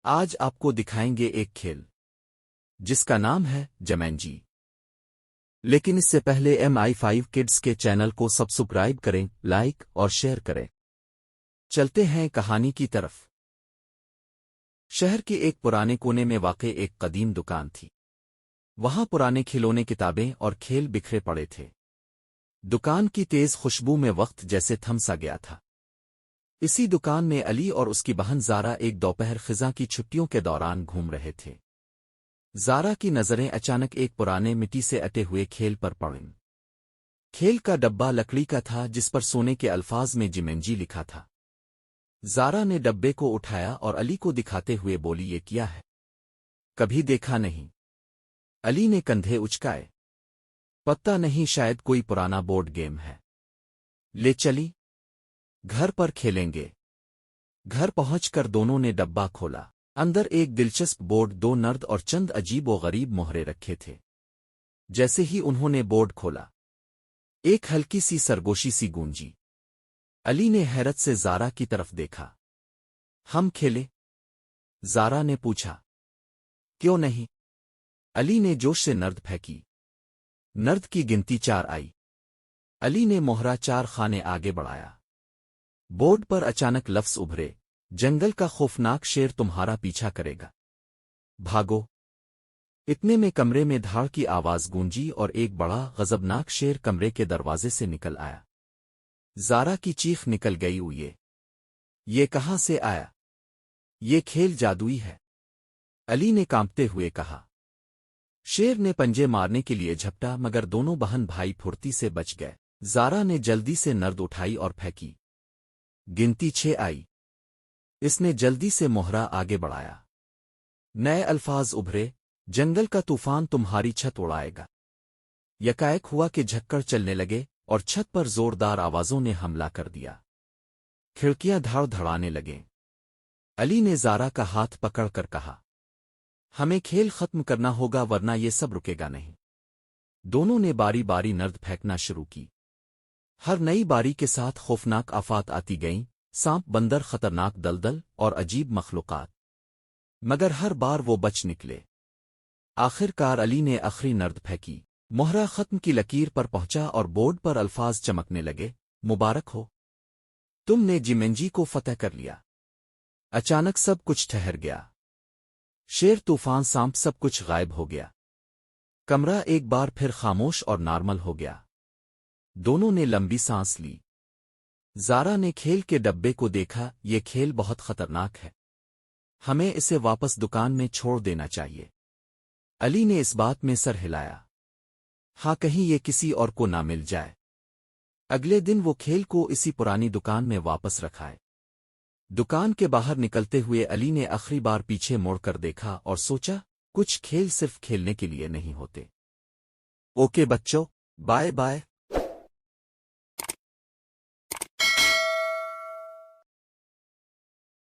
آج آپ کو دکھائیں گے ایک کھیل جس کا نام ہے جمینجی۔ لیکن اس سے پہلے MI5 کڈز کے چینل کو سبسکرائب کریں، لائک اور شیئر کریں۔ چلتے ہیں کہانی کی طرف۔ شہر کے ایک پرانے کونے میں واقع ایک قدیم دکان تھی۔ وہاں پرانے کھلونے، کتابیں اور کھیل بکھرے پڑے تھے۔ دکان کی تیز خوشبو میں وقت جیسے تھم سا گیا تھا۔ اسی دکان میں علی اور اس کی بہن زارا ایک دوپہر خزاں کی چھٹیوں کے دوران گھوم رہے تھے۔ زارا کی نظریں اچانک ایک پرانے مٹی سے اٹے ہوئے کھیل پر پڑیں۔ کھیل کا ڈبہ لکڑی کا تھا جس پر سونے کے الفاظ میں جمینجی لکھا تھا۔ زارا نے ڈبے کو اٹھایا اور علی کو دکھاتے ہوئے بولی، یہ کیا ہے؟ کبھی دیکھا نہیں۔ علی نے کندھے اچکائے۔ پتہ نہیں، شاید کوئی پرانا بورڈ گیم ہے۔ لے چلی، گھر پر کھیلیں گے۔ گھر پہنچ کر دونوں نے ڈبہ کھولا۔ اندر ایک دلچسپ بورڈ، 2 نرد اور چند عجیب و غریب مہرے رکھے تھے۔ جیسے ہی انہوں نے بورڈ کھولا، ایک ہلکی سی سرگوشی سی گونجی۔ علی نے حیرت سے زارا کی طرف دیکھا۔ ہم کھیلیں؟ زارا نے پوچھا۔ کیوں نہیں؟ علی نے جوش سے نرد پھینکی۔ نرد کی گنتی 4 آئی۔ علی نے مہرہ 4 خانے آگے بڑھایا۔ بورڈ پر اچانک لفظ ابھرے، جنگل کا خوفناک شیر تمہارا پیچھا کرے گا، بھاگو۔ اتنے میں کمرے میں دھاڑ کی آواز گونجی اور ایک بڑا غضبناک شیر کمرے کے دروازے سے نکل آیا۔ زارا کی چیخ نکل گئی، یہ کہاں سے آیا؟ یہ کھیل جادوئی ہے، علی نے کانپتے ہوئے کہا۔ شیر نے پنجے مارنے کے لیے جھپٹا، مگر دونوں بہن بھائی پھرتی سے بچ گئے۔ زارا نے جلدی سے نرد اٹھائی اور پھینکی۔ گنتی 6 آئی۔ اس نے جلدی سے مہرہ آگے بڑھایا۔ نئے الفاظ ابھرے، جنگل کا طوفان تمہاری چھت اڑائے گا۔ یکائک ہوا کہ جھکڑ چلنے لگے اور چھت پر زوردار آوازوں نے حملہ کر دیا۔ کھڑکیاں دھڑ دھڑانے لگیں۔ علی نے زارا کا ہاتھ پکڑ کر کہا، ہمیں کھیل ختم کرنا ہوگا ورنہ یہ سب رکے گا نہیں۔ دونوں نے باری باری نرد پھینکنا شروع کی۔ ہر نئی باری کے ساتھ خوفناک آفات آتی گئیں، سانپ، بندر، خطرناک دلدل اور عجیب مخلوقات، مگر ہر بار وہ بچ نکلے۔ آخر کار علی نے آخری نرد پھینکی۔ مہرہ ختم کی لکیر پر پہنچا اور بورڈ پر الفاظ چمکنے لگے، مبارک ہو، تم نے جمینجی کو فتح کر لیا۔ اچانک سب کچھ ٹھہر گیا۔ شیر، طوفان، سانپ، سب کچھ غائب ہو گیا۔ کمرہ ایک بار پھر خاموش اور نارمل ہو گیا۔ دونوں نے لمبی سانس لی۔ زارا نے کھیل کے ڈبے کو دیکھا، یہ کھیل بہت خطرناک ہے، ہمیں اسے واپس دکان میں چھوڑ دینا چاہیے۔ علی نے اس بات میں سر ہلایا۔ ہاں، کہیں یہ کسی اور کو نہ مل جائے۔ اگلے دن وہ کھیل کو اسی پرانی دکان میں واپس رکھائے۔ دکان کے باہر نکلتے ہوئے علی نے آخری بار پیچھے موڑ کر دیکھا اور سوچا، کچھ کھیل صرف کھیلنے کے لیے نہیں ہوتے۔ اوکے بچوں، بائے بائے۔